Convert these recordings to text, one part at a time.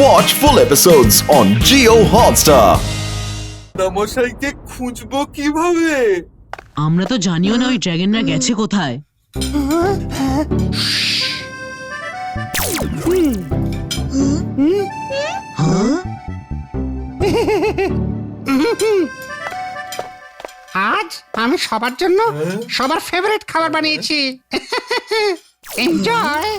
Watch full episodes on Jio Hotstar. দাদামশাইকে খুঁজবো কিভাবে? আমরা তো জানিও না ওই ড্রাগনরা গেছে কোথায়। আজ আমি সবার জন্য সবার ফেভারিট খাবার বানিয়েছি। এনজয়।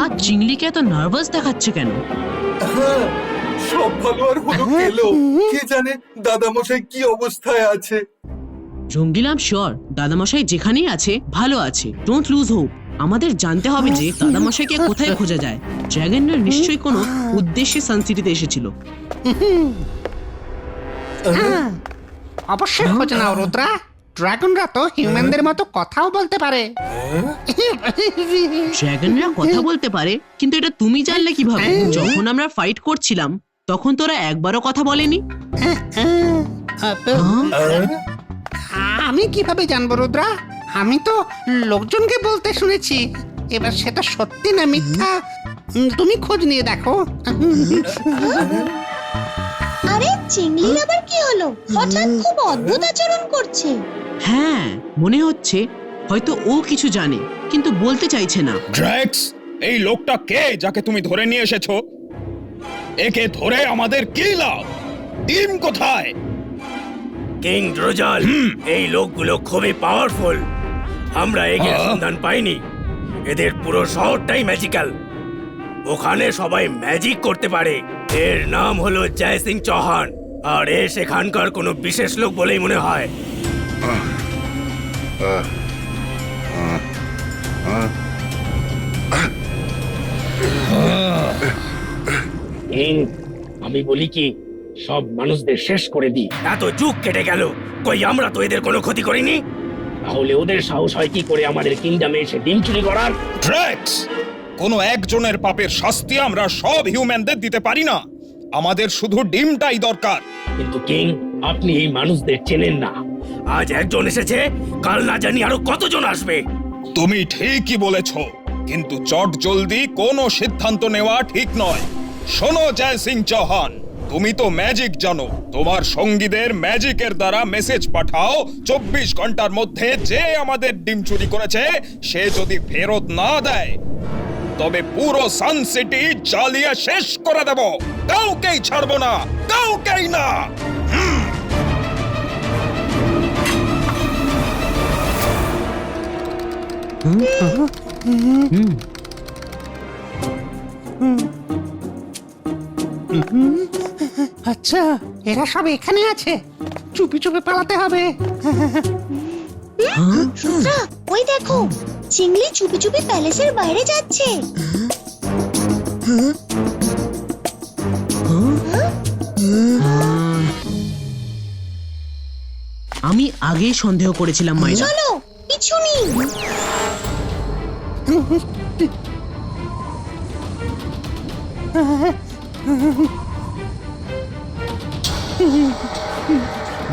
আজ চিংড়িকে এত নার্ভাস দেখাচ্ছে কেন? সব ভালো আর হলো গেলো, কে জানে দাদামশাই কি অবস্থায় আছে। জঙ্গিলাম শিওর দাদামশাই যেখানেই আছে ভালো আছে। Don't lose hope. আমাদের জানতে হবে যে দাদামশাইকে কোথায় খোঁজা যায়। ড্রাগনরা নিশ্চয়ই কোনো উদ্দেশ্যে সানসিটিতে এসেছিল। অবশ্যই খোঁজ নাও রুদ্রা। ড্রাগনরা তো হিউম্যানদের মতো কথাও বলতে পারে। ড্রাগনরা কথা বলতে পারে, কিন্তু এটা তুমি জানলে কিভাবে? যখন আমরা ফাইট করছিলাম তখন তোরা একবারও কথা বলেনি। আমি কিভাবে জানবো রুদ্রা? আমি তো লোকজনকে বলতে শুনেছি। এবার সেটা সত্যি না মিথ্যা তুমি খোঁজ নিয়ে দেখো। আরে চিংড়ির আবার কি হলো? হঠাৎ খুব অদ্ভুত আচরণ করছে। হ্যাঁ, মনে হচ্ছে হয়তো ও কিছু জানে কিন্তু বলতে চাইছে না। ড্র্যাক্স, এই লোকটা কে যাকে তুমি ধরে নিয়ে এসেছো? একে ধরে আমাদের কি লাভ? টিম কোথায়? কিং ড্রোজাল, এই লোকগুলো খুবই পাওয়ারফুল। আমরা এগের সন্ধান পাইনি। এদের পুরো শহরটাই ম্যাজিক্যাল। ওখানে সবাই ম্যাজিক করতে পারে। এর নাম হলো জয় সিং চৌহান, আর এ সেখানকার কোনো বিশেষ লোক বলেই মনে হয়। আমি বলি কি, সব মানুষদের শেষ করে দিই। এত যুগ কেটে গেল, কই আমরা তো এদের কোনো ক্ষতি করিনি। তাহলে ওদের সাহস হয় কি করে আমাদের কিংডমে এসে ডিম চুরি করার? ড্র্যাক্স, কোনো একজনের পাপের শাস্তি আমরা সব হিউম্যানদের দিতে পারি না। আমাদের শুধু ডিমটাই দরকার। কিন্তু কিং, আপনি এই মানুষদের চেনেন না। আজ একজন এসেছে, কাল না জানি আরো কতজন আসবে। তুমি ঠিকই বলেছ, কিন্তু চট জলদি কোনো সিদ্ধান্ত নেওয়া ঠিক নয়। শোনো জয় সিং চৌহান, তুমি তো ম্যাজিক জানো। তোমার সঙ্গীদের ম্যাজিকের দ্বারা মেসেজ পাঠাও, 24 ঘন্টার মধ্যে যে আমাদের ডিম চুরি করেছে সে যদি ফেরত না দেয় তবে পুরো সান সিটি জ্বালিয়ে শেষ করে দেব। কাউকেই ছাড়বো না, কাউকেই না। আচ্ছা, এরা সব এখানে আছে। চুপি চুপি পালাতে হবে। রুদ্রা, ওই দেখো চিংড়ি চুপি চুপি প্যালেসের বাইরে যাচ্ছে। আমি আগেই সন্দেহ করেছিলাম মাইনা। চলো পিছু নিই।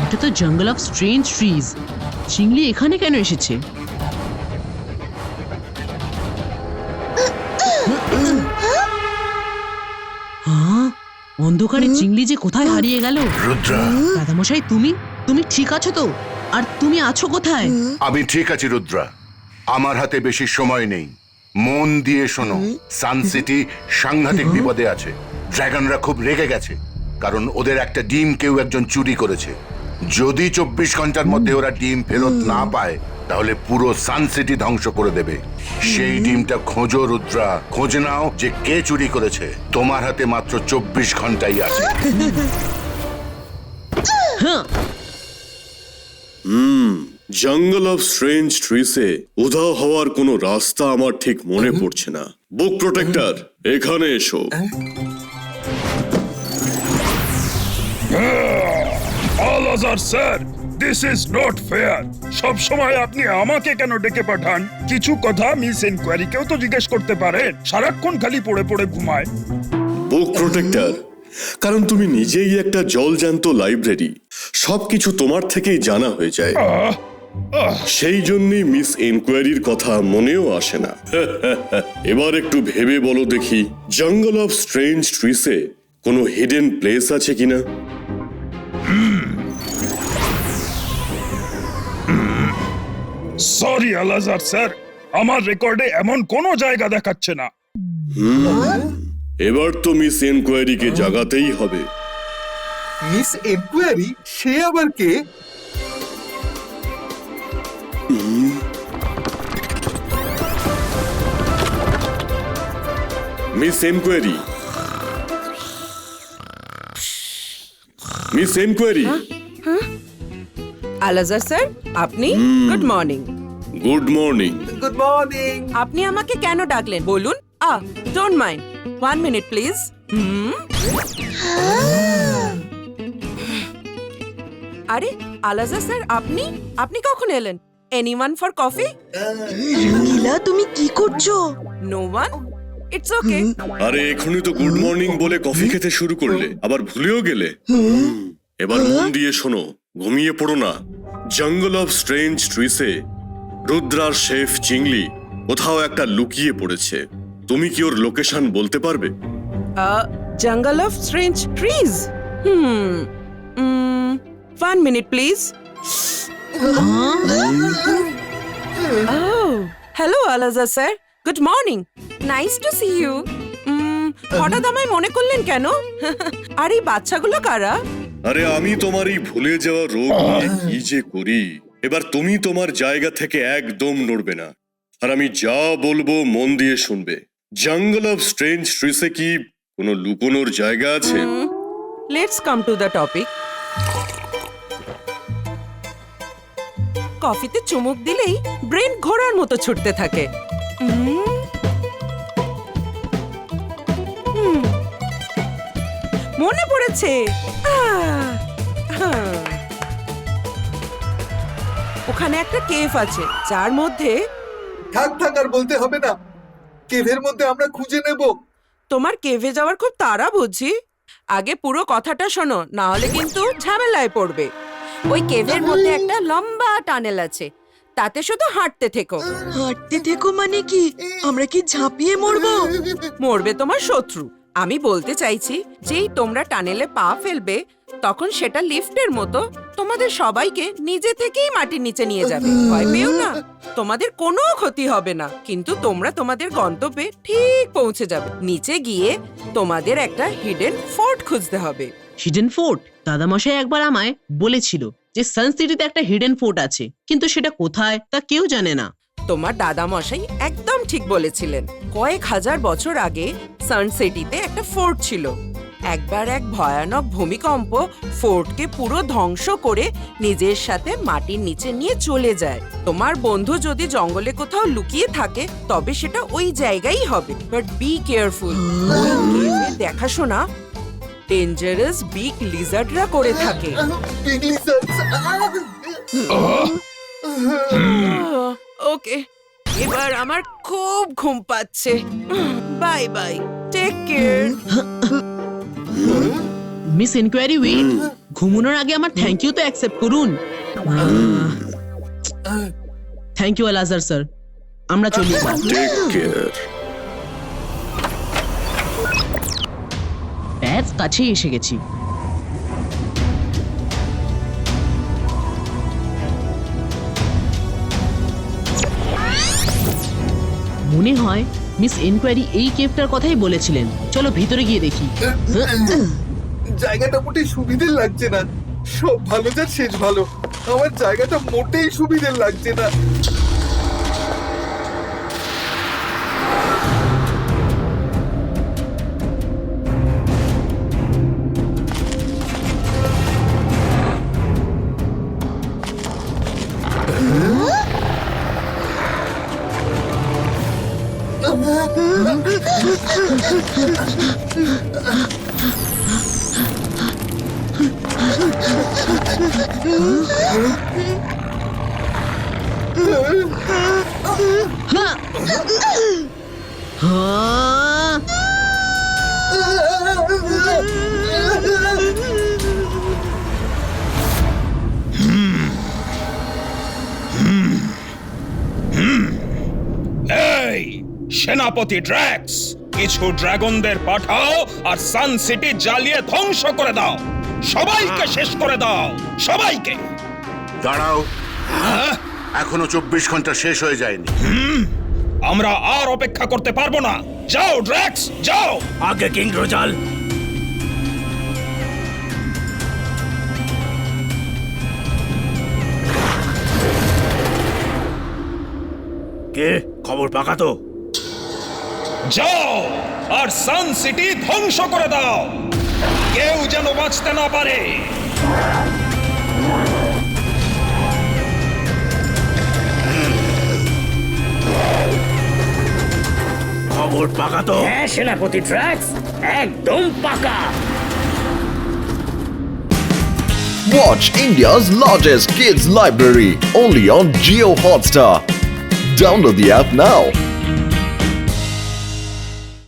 এটা তো জঙ্গল অফ স্ট্রেঞ্জ ট্রিজ। চিংড়ি এখানে কেন এসেছে? অন্ধকারে চিংড়ি যে কোথায় হারিয়ে গেল। রুদ্রা, দাদামশাই তুমি তুমি ঠিক আছো তো? আর তুমি আছো কোথায়? আমি ঠিক আছি রুদ্রা। আমার হাতে বেশি সময় নেই। মন দিয়ে শোনো, সান সিটি সাংঘাতিক বিপদে আছে। ড্রাগনরা খুব রেগে গেছে, কারণ ওদের একটা ডিম কেউ একজন চুরি করেছে। যদি 24 ঘন্টার মধ্যে ওরা ডিম ফেরত না পায় তাহলে পুরো সান সিটি ধ্বংস করে দেবে। সেই ডিমটা খোঁজো রুদ্রা, খোঁজ নাও যে কে চুরি করেছে। তোমার হাতে মাত্র 24 ঘন্টাই আছে। জঙ্গল অফ স্ট্রেঞ্জ ট্রিসে উধাও হওয়ার কোনো রাস্তা আমার ঠিক মনে পড়ছে না। বুক প্রোটেক্টর, এখানে এসো। আলাজার sir, this is not fair. সব সময় আপনি আমাকে কেন ডেকে পাঠান? কিছু কথা মিস ইনকোয়ারিকেও তো জিজ্ঞেস করতে পারেন। সারাক্ষণ খালি পড়ে পড়ে ঘুমায়। বুক প্রোটেক্টর, কারণ তুমি নিজেই একটা জলজ্যান্ত লাইব্রেরি। সবকিছু তোমার থেকেই জানা হয়ে যায়। সেই জন্যই মিস এনকোয়ারির কথা মনেও আসে না। এবার একটু ভেবে বলো দেখি, জঙ্গল অফ স্ট্রেঞ্জ ট্রিসে কোনো হিডেন প্লেস আছে কিনা? সরি আলাজার স্যার, আমার রেকর্ডে এমন কোনো জায়গা দেখাচ্ছে না। এবার তো মিস এনকোয়ারিকে জাগাতেই হবে। Miss enquiry? সে আবার কে? Miss enquiry, miss enquiry. আলাজার স্যার, আপনি? Good morning. Good morning. Good morning. আপনি আমাকে কেন ডাকলেন বলুন? Don't mind, 1 minute please. আরে আলাজার স্যার, আপনি আপনি কখন এলেন? Anyone for coffee? রঙিলা, তুমি কি করছো? No one, it's okay. আরে এখনই তো গুড মর্নিং বলে কফি খেতে শুরু করলে, আবার ভুলেও গেলে। এবার মন দিয়ে শোনো, ঘুমিয়ে পড়ো না। জঙ্গল অফ স্ট্রেঞ্জ ট্রিসে রুদ্রার শেফ চিংলি কোথাও একটা লুকিয়ে পড়েছে। তুমি কি ওর লোকেশন বলতে পারবে? Jungle of strange trees? 1 minute please. Hello আলাজা sir, good morning, nice to see you. হঠাৎ আমায় মনে করলেন কেন? আর এই বাচ্চাগুলো কারা? আরে আমি তোমার এই ভুলে যাওয়া রোগ নিয়ে কি যে করি। এবার তুমি তোমার জায়গা থেকে একদম নড়বে না, আর আমি যা বলবো মন দিয়ে শুনবে। জঙ্গল অফ স্ট্রেঞ্জ ট্রিসে কি কোনো লুকোনোর জায়গা আছে? Let's come to the topic. কফিতে চুমুক দিলেই ব্রেন ঘোড়ার মতো ছুটতে থাকে। মনে পড়েছে, ওখানে একটা কেভ আছে যার মধ্যে... থাক থাক, আর বলতে হবে না। কেভের মধ্যে আমরা খুঁজে নেব। তোমার কেভে যাওয়ার খুব তাড়া বুঝি। আগে পুরো কথাটা শোনো, না হলে কিন্তু ঝামেলায় পড়বে। ওই কেভের মধ্যে একটা লম্বা টানেল আছে, তাতে শুধু হাঁটতে থেকো। হাঁটতে থেকো মানে কি? আমরা কি ঝাঁপিয়ে মরবো? মরবে তোমার শত্রু। আমি বলতে চাইছি, যেই তোমরা টানেলে পা ফেলবে, তখন সেটা লিফটের মতো তোমাদের সবাইকে নিজে থেকেই মাটির নিচে নিয়ে যাবে। ভয় পেও না, তোমাদের কোনো ক্ষতি হবে না, কিন্তু তোমরা তোমাদের গন্তব্যে ঠিক পৌঁছে যাবে। নিচে গিয়ে তোমাদের একটা হিডেন ফোর্ট খুঁজতে হবে। Hidden fort? দাদামশাই একবার আমায় বলেছিল যে সান সিটিতে একটা হিডেন ফোর্ট আছে, কিন্তু সেটা কোথায় তা কেউ জানে না। তোমার দাদামশাই একদম ঠিক বলেছিলেন। কয়েক হাজার বছর আগে সান সিটিতে একটা ফোর্ট ছিল। একবার এক ভয়ানক ভূমিকম্প ফোর্টকে পুরো ধ্বংস করে নিজের সাথে মাটির নিচে নিয়ে চলে যায়। তোমার বন্ধু যদি জঙ্গলে কোথাও লুকিয়ে থাকে, তবে সেটা ওই জায়গায় হবে। But be careful. দেখাশোনা ডেঞ্জারাস বিগ লিজার্ডরা করে থাকে। ওকে, এবার আমার খুব ঘুম পাচ্ছে। Bye bye, take care. Miss enquiry, wait, ঘুমানোর আগে আমার থ্যাংক ইউ তো অ্যাকসেপ্ট করুন। থ্যাংক ইউ আলাজার স্যার, আমরা চলি। Take care. ব্যাস কাছেই এসে গেছি। মনে হয় মিস এনকোয়ারি এই কেভটার কথাই বলেছিলেন। চলো ভিতরে গিয়ে দেখি। জায়গাটা মোটেই সুবিধের লাগছে না। সব ভালো যার শেষ ভালো। আমার জায়গাটা মোটেই সুবিধের লাগছে না। সেনাপতি ড্র্যাক্স, কিছু ড্রাগনদের পাঠাও আর সান সিটি জ্বালিয়ে ধ্বংস করে দাও। সবাইকে শেষ করে দাও, সবাইকে। দাঁড়াও, এখনো 24 ঘন্টা শেষ হয়ে যায়নি। আমরা আর অপেক্ষা করতে পারবো না। যাও ড্র্যাক্স, যাও। আগে কিং রোজাল। কে খবর পাকা তো? যাও আর সান সিটি ধ্বংস করে দাও, কেউ যেন বাঁচতে না পারে। খবর পাকা তো? হ্যাঁ সেনাপতি ড্র্যাক্স, একদম পাকা। Watch India's largest kids library only on Geo Hotstar. Download the app now.